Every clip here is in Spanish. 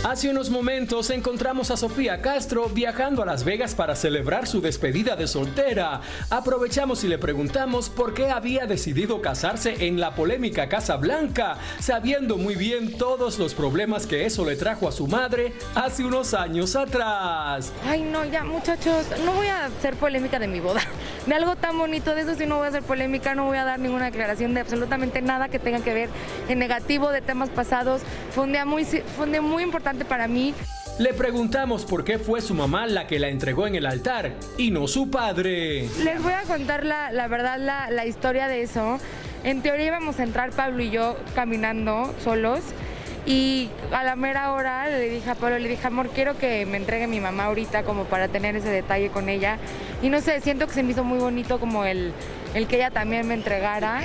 Hace unos momentos encontramos a Sofía Castro viajando a Las Vegas para celebrar su despedida de soltera. Aprovechamos y le preguntamos por qué había decidido casarse en la polémica Casa Blanca, sabiendo muy bien todos los problemas que eso le trajo a su madre hace unos años atrás. Ay, no, ya muchachos, no voy a hacer polémica de mi boda. De algo tan bonito, de eso sí no voy a hacer polémica, no voy a dar ninguna declaración de absolutamente nada que tenga que ver en negativo de temas pasados. Fue un día muy importante para mí. Le preguntamos por qué fue su mamá la que la entregó en el altar y no su padre. Les voy a contar la verdad, la historia de eso. En teoría íbamos a entrar Pablo y yo caminando solos y a la mera hora le dije a Pablo, le dije, amor, quiero que me entregue mi mamá ahorita como para tener ese detalle con ella. Y no sé, siento que se me hizo muy bonito como el que ella también me entregara.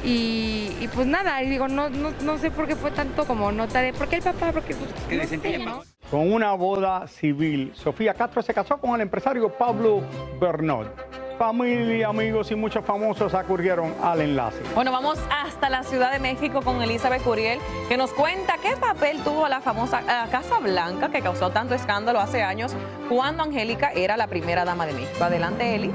Y pues nada, y digo, no sé por qué fue tanto como nota de, ¿por qué el papá? Porque pues, no sé, ¿no? Con una boda civil, Sofía Castro se casó con el empresario Pablo Bernot. Familia, amigos y muchos famosos acudieron al enlace. Bueno, vamos hasta la Ciudad de México con Elizabeth Curiel, que nos cuenta qué papel tuvo la famosa Casa Blanca que causó tanto escándalo hace años cuando Angélica era la primera dama de México. Adelante, Eli.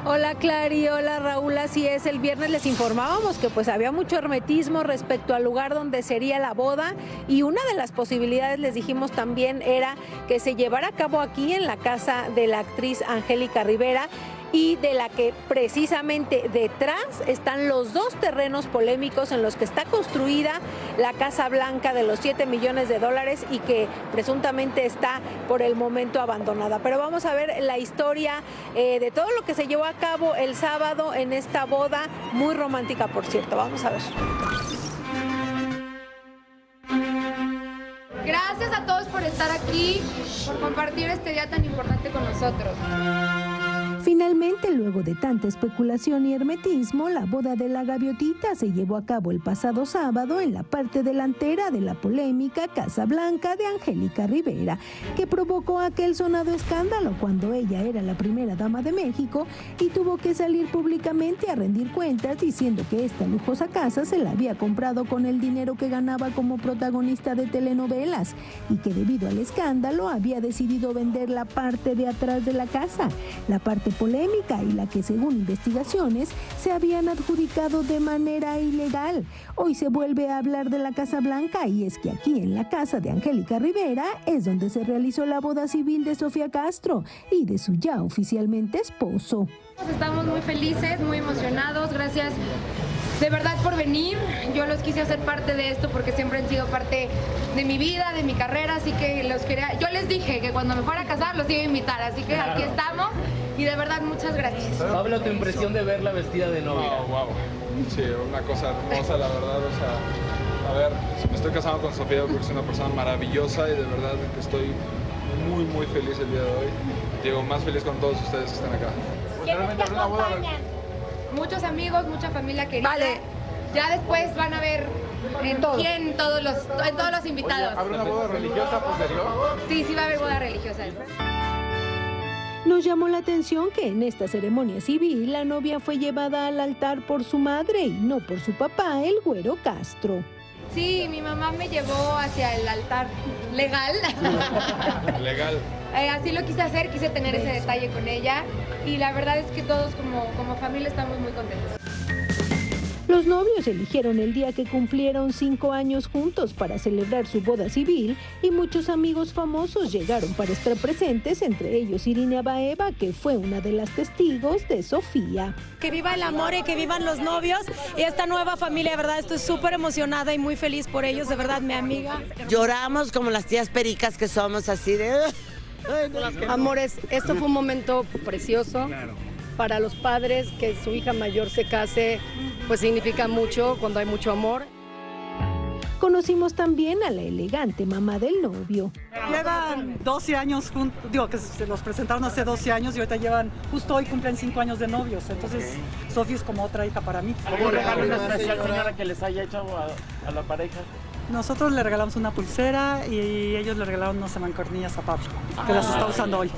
Hola Clary, hola Raúl, así es, el viernes les informábamos que pues había mucho hermetismo respecto al lugar donde sería la boda y una de las posibilidades les dijimos también era que se llevara a cabo aquí en la casa de la actriz Angélica Rivera y de la que precisamente detrás están los dos terrenos polémicos en los que está construida la Casa Blanca de los 7 millones de dólares y que presuntamente está por el momento abandonada. Pero vamos a ver la historia de todo lo que se llevó a cabo el sábado en esta boda, muy romántica por cierto. Vamos a ver. Gracias a todos por estar aquí, por compartir este día tan importante con nosotros. Finalmente, luego de tanta especulación y hermetismo, la boda de la gaviotita se llevó a cabo el pasado sábado en la parte delantera de la polémica Casa Blanca de Angélica Rivera, que provocó aquel sonado escándalo cuando ella era la primera dama de México y tuvo que salir públicamente a rendir cuentas diciendo que esta lujosa casa se la había comprado con el dinero que ganaba como protagonista de telenovelas y que debido al escándalo había decidido vender la parte de atrás de la casa, la parte polémica y la que según investigaciones se habían adjudicado de manera ilegal. Hoy se vuelve a hablar de la Casa Blanca y es que aquí en la casa de Angélica Rivera es donde se realizó la boda civil de Sofía Castro y de su ya oficialmente esposo. Estamos muy felices, muy emocionados, gracias de verdad por venir. Yo los quise hacer parte de esto porque siempre han sido parte de mi vida, de mi carrera, así que los quería. Yo les dije que cuando me fuera a casar los iba a invitar, así que aquí estamos y de verdad muchas gracias. Pablo, tu impresión de verla vestida de novia. Wow. Sí, una cosa hermosa, la verdad, o sea, a ver, me estoy casando con Sofía porque es una persona maravillosa y de verdad que estoy muy feliz el día de hoy. Digo, más feliz con todos ustedes que están acá. ¿Quiénes te acompañan? Muchos amigos, mucha familia querida. Vale. Ya después van a ver en todos los invitados. ¿Habrá una boda religiosa posterior? Sí, va a haber boda religiosa. Nos llamó la atención que en esta ceremonia civil la novia fue llevada al altar por su madre y no por su papá, el Güero Castro. Sí, mi mamá me llevó hacia el altar legal. Legal. Así lo quise hacer, quise tener ese detalle con ella y la verdad es que todos como familia estamos muy contentos. Los novios eligieron el día que cumplieron 5 años juntos para celebrar su boda civil y muchos amigos famosos llegaron para estar presentes, entre ellos Irina Baeva, que fue una de las testigos de Sofía. Que viva el amor y que vivan los novios y esta nueva familia, de verdad estoy súper emocionada y muy feliz por ellos, de verdad, mi amiga. Lloramos como las tías pericas que somos, así de... Amores, esto fue un momento precioso. Claro. Para los padres, que su hija mayor se case, pues significa mucho cuando hay mucho amor. Conocimos también a la elegante mamá del novio. Llevan 12 años juntos, digo que se los presentaron hace 12 años y ahorita llevan, justo hoy cumplen 5 años de novios, entonces Sofía es como otra hija para mí. ¿Cómo regalo especial, señora, que les haya hecho a la pareja? Nosotros le regalamos una pulsera y ellos le regalaron unas mancornillas a Pablo, que las está usando hoy.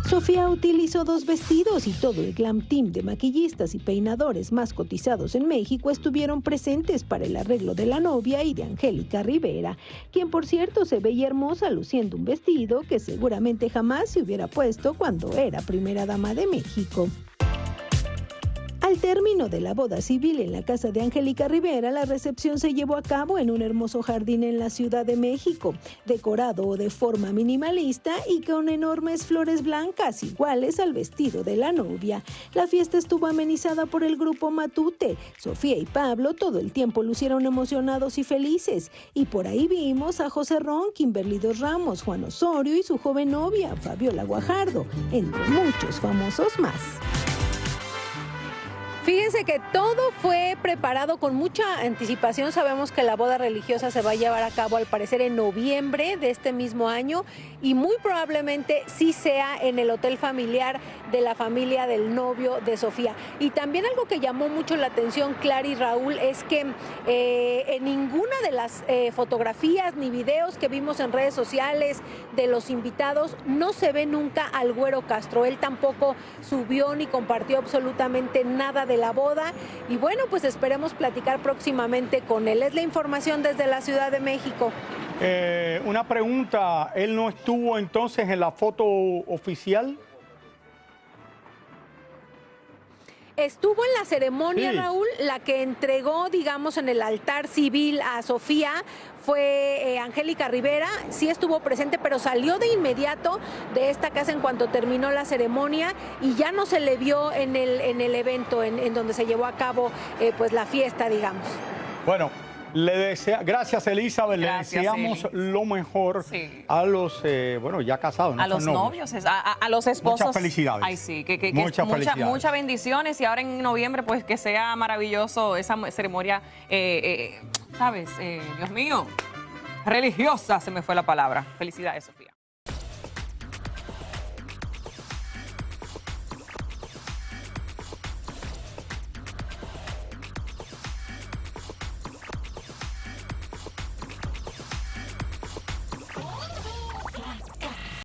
Sofía utilizó 2 vestidos y todo el glam team de maquillistas y peinadores más cotizados en México estuvieron presentes para el arreglo de la novia y de Angélica Rivera, quien por cierto se veía hermosa luciendo un vestido que seguramente jamás se hubiera puesto cuando era primera dama de México. Al término de la boda civil en la casa de Angélica Rivera, la recepción se llevó a cabo en un hermoso jardín en la Ciudad de México, decorado de forma minimalista y con enormes flores blancas iguales al vestido de la novia. La fiesta estuvo amenizada por el grupo Matute. Sofía y Pablo todo el tiempo lucieron emocionados y felices. Y por ahí vimos a José Ron, Kimberly Dos Ramos, Juan Osorio y su joven novia, Fabiola Guajardo, entre muchos famosos más. Fíjense que todo fue preparado con mucha anticipación. Sabemos que la boda religiosa se va a llevar a cabo al parecer en noviembre de este mismo año y muy probablemente sí sea en el hotel familiar de la familia del novio de Sofía. Y también algo que llamó mucho la atención, Clara y Raúl, es que en ninguna de las fotografías ni videos que vimos en redes sociales de los invitados no se ve nunca al Güero Castro. Él tampoco subió ni compartió absolutamente nada de la boda y bueno, pues esperemos platicar próximamente con él. Es la información desde la Ciudad de México. Una pregunta, ¿él no estuvo entonces en la foto oficial? Estuvo en la ceremonia, sí. Raúl, la que entregó, digamos, en el altar civil a Sofía fue Angélica Rivera, sí estuvo presente, pero salió de inmediato de esta casa en cuanto terminó la ceremonia y ya no se le vio en el evento en donde se llevó a cabo pues la fiesta, digamos. Bueno, gracias Elizabeth, gracias, le deseamos lo mejor a los, bueno, ya casados, no a los novios, a los esposos. Muchas felicidades. Ay, sí, muchas bendiciones y ahora en noviembre, pues que sea maravilloso esa ceremonia, ¿sabes? Dios mío, religiosa se me fue la palabra. Felicidades, Sofía.